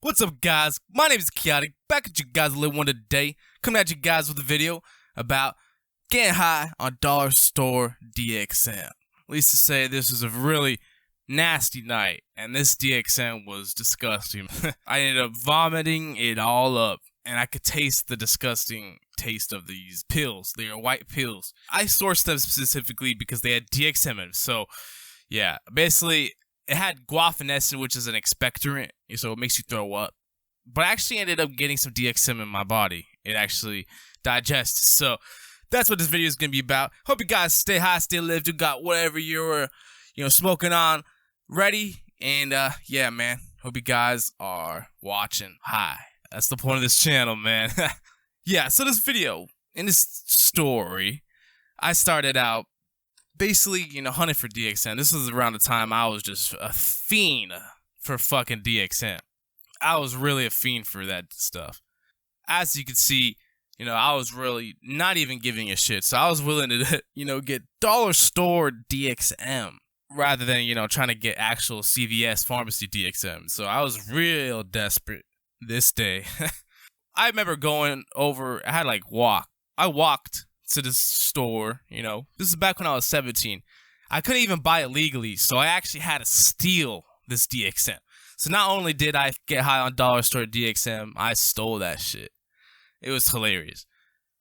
What's up, guys? My name is Chaotic, back at you guys a little one today, coming at you guys with a video about getting high on dollar store DXM. At least to say, this was a really nasty night, and this DXM was disgusting. I ended up vomiting it all up, and I could taste the disgusting taste of these pills. They are white pills. I sourced them specifically because they had DXM in them, so yeah, basically, it had guaifenesin, which is an expectorant, so it makes you throw up. But I actually ended up getting some DXM in my body. It actually digests. So that's what this video is going to be about. Hope you guys stay high, stay live. You got whatever you're, smoking on ready. And yeah, man. Hope you guys are watching high. That's the point of this channel, man. Yeah, so this video, in this story, I started out basically, hunting for DXM. This was around the time I was just a fiend for fucking DXM. I was really a fiend for that stuff. As you can see, I was really not even giving a shit. So I was willing to, get dollar store DXM rather than, trying to get actual CVS pharmacy DXM. So I was real desperate this day. I remember going over, I had I walked to this store, this is back when I was 17. I couldn't even buy it legally, so I actually had to steal this DXM. So not only did I get high on dollar store DXM, I stole that shit. It was hilarious.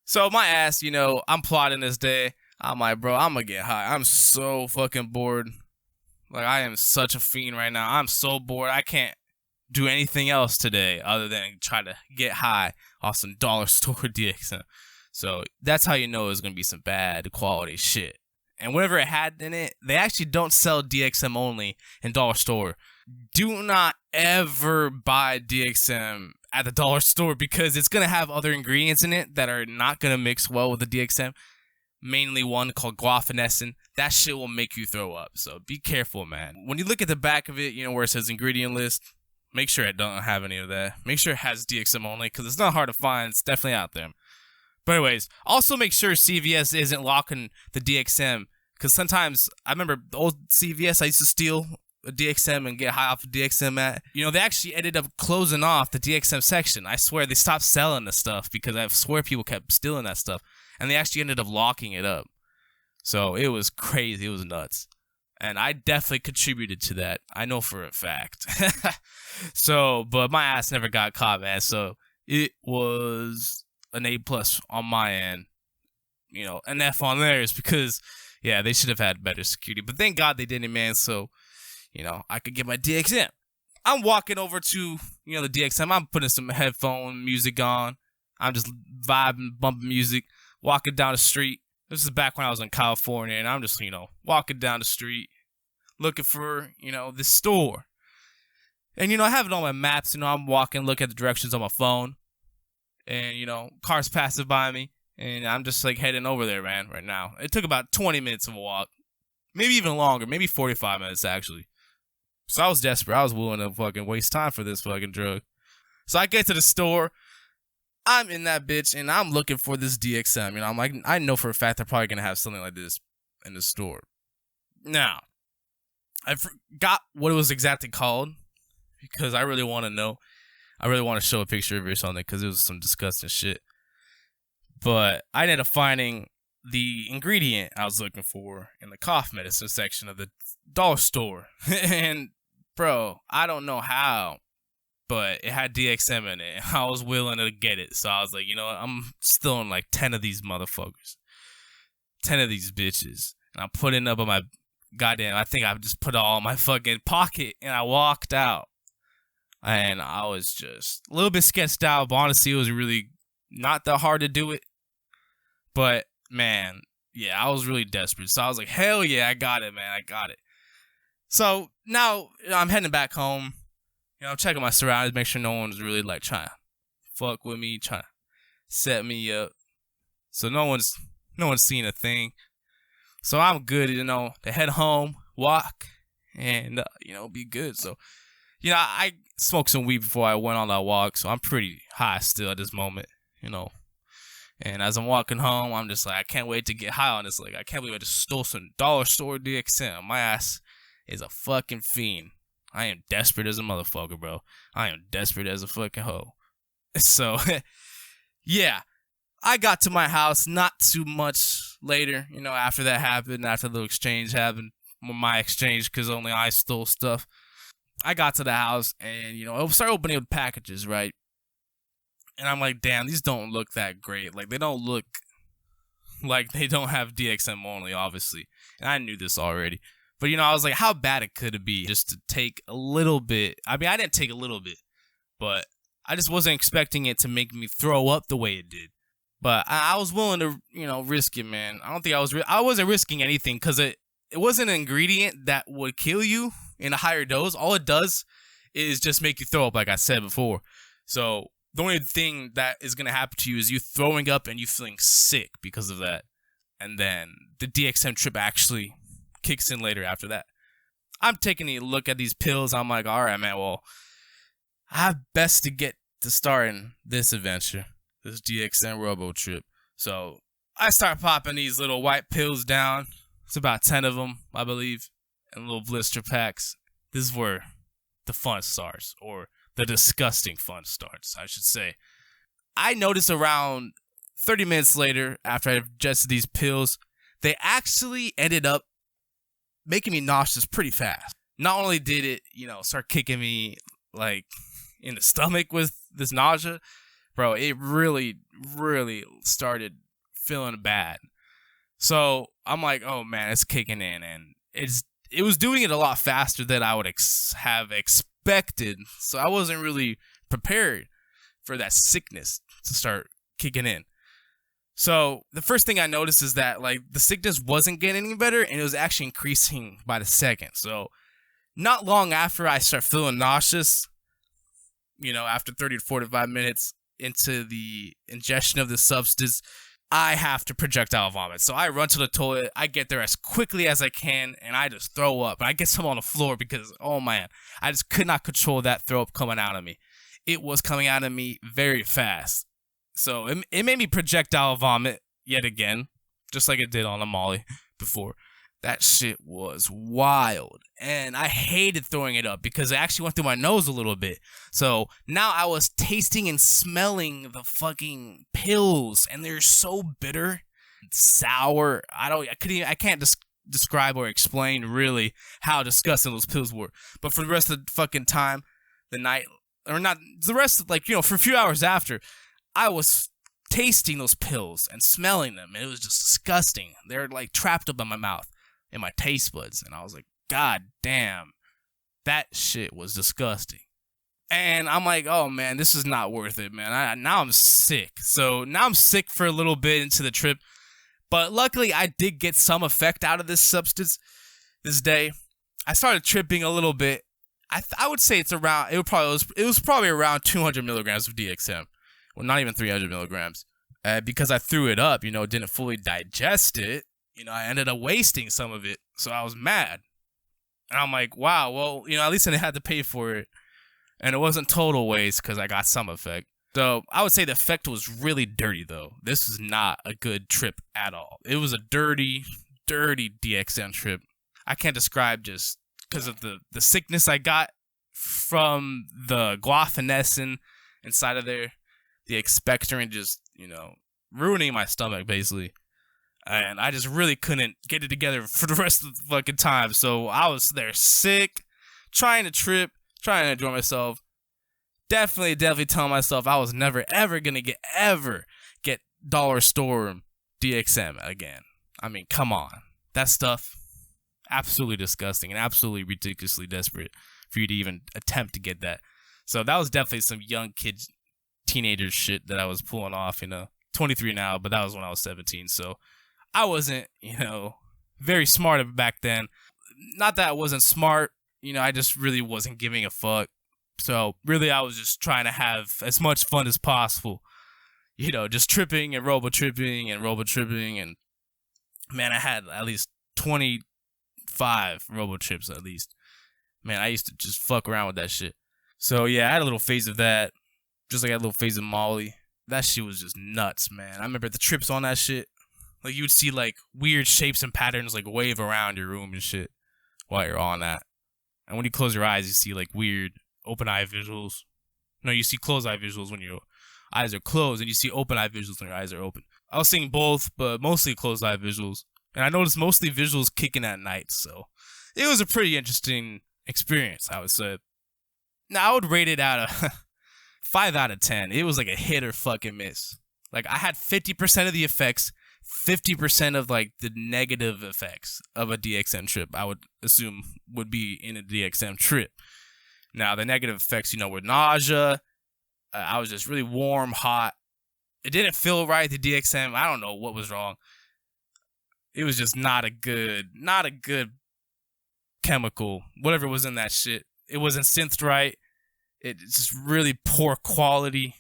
So my ass, I'm plotting this day. I'm like, bro, I'm gonna get high. I'm so fucking bored. Like, I am such a fiend right now. I'm so bored. I can't do anything else today other than try to get high off some dollar store DXM. So that's how you know it was going to be some bad quality shit. And whatever it had in it, they actually don't sell DXM only in dollar store. Do not ever buy DXM at the dollar store because it's going to have other ingredients in it that are not going to mix well with the DXM. Mainly one called guaifenesin. That shit will make you throw up. So be careful, man. When you look at the back of it, where it says ingredient list, make sure it don't have any of that. Make sure it has DXM only because it's not hard to find. It's definitely out there. But anyways, also make sure CVS isn't locking the DXM, because sometimes, I remember the old CVS I used to steal a DXM and get high off of DXM at. They actually ended up closing off the DXM section. I swear, they stopped selling the stuff because I swear people kept stealing that stuff. And they actually ended up locking it up. So it was crazy. It was nuts. And I definitely contributed to that. I know for a fact. So, but my ass never got caught, man. So it was an A+ on my end, an F on theirs because, yeah, they should have had better security. But thank God they didn't, man. So, I could get my DXM. I'm walking over to, the DXM. I'm putting some headphone music on. I'm just vibing, bumping music, walking down the street. This is back when I was in California, and I'm just, walking down the street looking for, this store. And, I have it on my maps. I'm walking, look at the directions on my phone. And, cars passing by me. And I'm just, heading over there, man, right now. It took about 20 minutes of a walk. Maybe even longer. Maybe 45 minutes, actually. So I was desperate. I was willing to fucking waste time for this fucking drug. So I get to the store. I'm in that bitch, and I'm looking for this DXM. I'm like, I know for a fact they're probably going to have something like this in the store. Now, I forgot what it was exactly called because I really want to know. I really want to show a picture of it or something because it was some disgusting shit. But I ended up finding the ingredient I was looking for in the cough medicine section of the dollar store. And, bro, I don't know how, but it had DXM in it. I was willing to get it. So I was like, I'm stealing 10 of these motherfuckers. 10 of these bitches. And I'm putting up on my goddamn, I think I just put it all in my fucking pocket and I walked out. And I was just a little bit sketched out, but honestly, it was really not that hard to do it. But, man, yeah, I was really desperate. So I was like, hell yeah, I got it, man. I got it. So now I'm heading back home. I'm checking my surroundings, make sure no one's really, trying to fuck with me, trying to set me up. So no one's seen a thing. So I'm good, to head home, walk, and, be good. So, I smoked some weed before I went on that walk, so I'm pretty high still at this moment, And as I'm walking home, I'm just like, I can't wait to get high on this. I can't believe I just stole some dollar store DXM. My ass is a fucking fiend. I am desperate as a motherfucker, bro. I am desperate as a fucking hoe. So, yeah. I got to my house not too much later, after that happened, after the exchange happened. My exchange, because only I stole stuff. I got to the house and, I started opening up packages, right? And I'm like, damn, these don't look that great. Like, they don't look like they don't have DXM only, obviously. And I knew this already. But, I was like, how bad it could it be just to take a little bit? I mean, I didn't take a little bit, but I just wasn't expecting it to make me throw up the way it did. But I was willing to, risk it, man. I don't think I wasn't risking anything because it wasn't an ingredient that would kill you in a higher dose. All it does is just make you throw up, like I said before. So the only thing that is going to happen to you is you throwing up and you feeling sick because of that. And then the DXM trip actually kicks in later after that. I'm taking a look at these pills. I'm like, all right, man, well, I have best to get to starting this adventure, this DXM robo trip. So I start popping these little white pills down. It's about 10 of them, I believe, in little blister packs. This is where the fun starts, or the disgusting fun starts, I should say. I noticed around 30 minutes later, after I ingested these pills, they actually ended up making me nauseous pretty fast. Not only did it, start kicking me, like, in the stomach with this nausea, bro, it really, really started feeling bad. So I'm like, oh man, it's kicking in, and it was doing it a lot faster than I would have expected. So I wasn't really prepared for that sickness to start kicking in. So the first thing I noticed is that like the sickness wasn't getting any better, and it was actually increasing by the second. So not long after I start feeling nauseous, after 30 to 45 minutes into the ingestion of the substance, I have to projectile vomit. So I run to the toilet, I get there as quickly as I can, and I just throw up. And I get some on the floor because, oh man, I just could not control that throw up coming out of me. It was coming out of me very fast. So it made me projectile vomit yet again, just like it did on the Molly before. That shit was wild. And I hated throwing it up because it actually went through my nose a little bit. So now I was tasting and smelling the fucking pills, and they're so bitter, sour. I can't describe or explain really how disgusting those pills were. But for the rest of the fucking time, for a few hours after, I was tasting those pills and smelling them, and it was just disgusting. They're like trapped up in my mouth, in my taste buds, and I was like, God damn, that shit was disgusting. And I'm like, oh man, this is not worth it, man. Now I'm sick. So now I'm sick for a little bit into the trip, but luckily I did get some effect out of this substance this day. I started tripping a little bit. I would say it was probably around 200 milligrams of DXM. Well, not even 300 milligrams. Because I threw it up, didn't fully digest it. I ended up wasting some of it, so I was mad. And I'm like, wow, well, at least I didn't have to pay for it. And it wasn't total waste because I got some effect. So I would say the effect was really dirty, though. This is not a good trip at all. It was a dirty, dirty DXM trip. I can't describe just because of the sickness I got from the guaifenesin inside of there. The expectorant just, ruining my stomach, basically. And I just really couldn't get it together for the rest of the fucking time. So I was there sick, trying to trip, trying to enjoy myself. Definitely telling myself I was never, ever going to get dollar store DXM again. I mean, come on. That stuff, absolutely disgusting and absolutely ridiculously desperate for you to even attempt to get that. So that was definitely some young kid, teenager shit that I was pulling off, 23 now, but that was when I was 17. So I wasn't, very smart back then. Not that I wasn't smart, I just really wasn't giving a fuck. So really I was just trying to have as much fun as possible. Just tripping and robo-tripping. And man, I had at least 25 robo-trips at least. Man, I used to just fuck around with that shit. So yeah, I had a little phase of that. Just like I had a little phase of Molly. That shit was just nuts, man. I remember the trips on that shit. Like, you would see, like, weird shapes and patterns, like, wave around your room and shit while you're on that. And when you close your eyes, you see like weird open eye visuals. No, you see closed eye visuals when your eyes are closed, and you see open eye visuals when your eyes are open. I was seeing both, but mostly closed eye visuals. And I noticed mostly visuals kicking at night, so it was a pretty interesting experience, I would say. Now, I would rate it out of 5 out of 10. It was like a hit or fucking miss. Like, I had 50% of the effects, 50% of like the negative effects of a DXM trip, I would assume would be in a DXM trip. Now, the negative effects, were nausea. I was just really warm, hot. It didn't feel right, the DXM. I don't know what was wrong. It was just not a good chemical, whatever was in that shit. It wasn't synthed right. It's just really poor quality.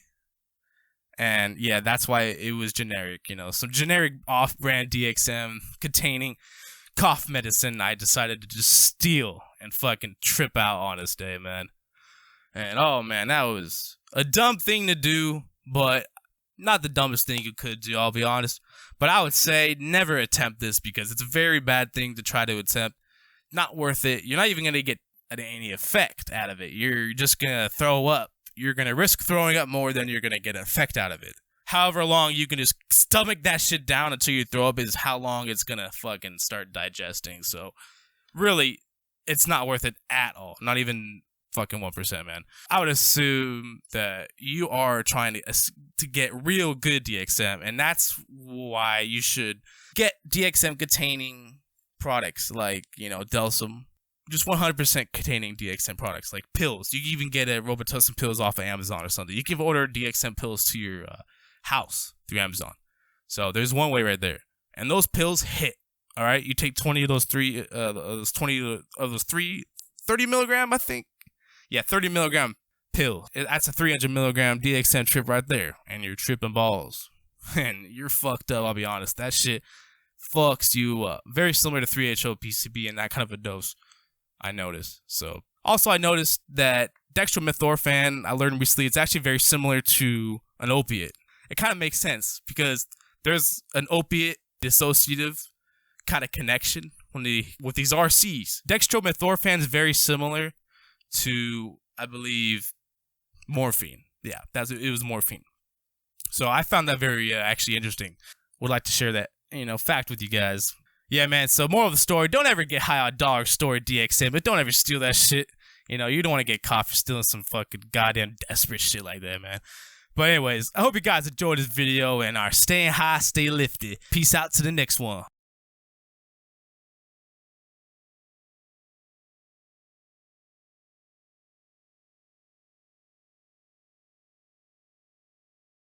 And yeah, that's why it was generic, some generic off-brand DXM containing cough medicine I decided to just steal and fucking trip out on this day, man. And oh man, that was a dumb thing to do, but not the dumbest thing you could do, I'll be honest. But I would say never attempt this because it's a very bad thing to try to attempt. Not worth it. You're not even going to get any effect out of it. You're just going to throw up. You're going to risk throwing up more than you're going to get an effect out of it. However long you can just stomach that shit down until you throw up is how long it's going to fucking start digesting. So really, it's not worth it at all. Not even fucking 1%, man. I would assume that you are trying to get real good DXM, and that's why you should get DXM containing products like, Delsum. Just 100% containing DXM products, like pills. You can even get Robitussin pills off of Amazon or something. You can order DXM pills to your house through Amazon. So there's one way right there. And those pills hit, all right? You take 20 of those 30 milligram, I think. Yeah, 30 milligram pill. That's a 300 milligram DXM trip right there. And you're tripping balls. And you're fucked up, I'll be honest. That shit fucks you up. Very similar to 3-HO-PCB in that kind of a dose, I noticed. So, also I noticed that dextromethorphan, I learned recently, it's actually very similar to an opiate. It kind of makes sense because there's an opiate dissociative kind of connection with these RCs. Dextromethorphan is very similar to, I believe, morphine. Yeah, it was morphine. So I found that very actually interesting. Would like to share that, fact with you guys. Yeah, man, so moral of the story, don't ever get high on dollar store DXM, but don't ever steal that shit. You don't want to get caught for stealing some fucking goddamn desperate shit like that, man. But anyways, I hope you guys enjoyed this video and are staying high, stay lifted. Peace out to the next one.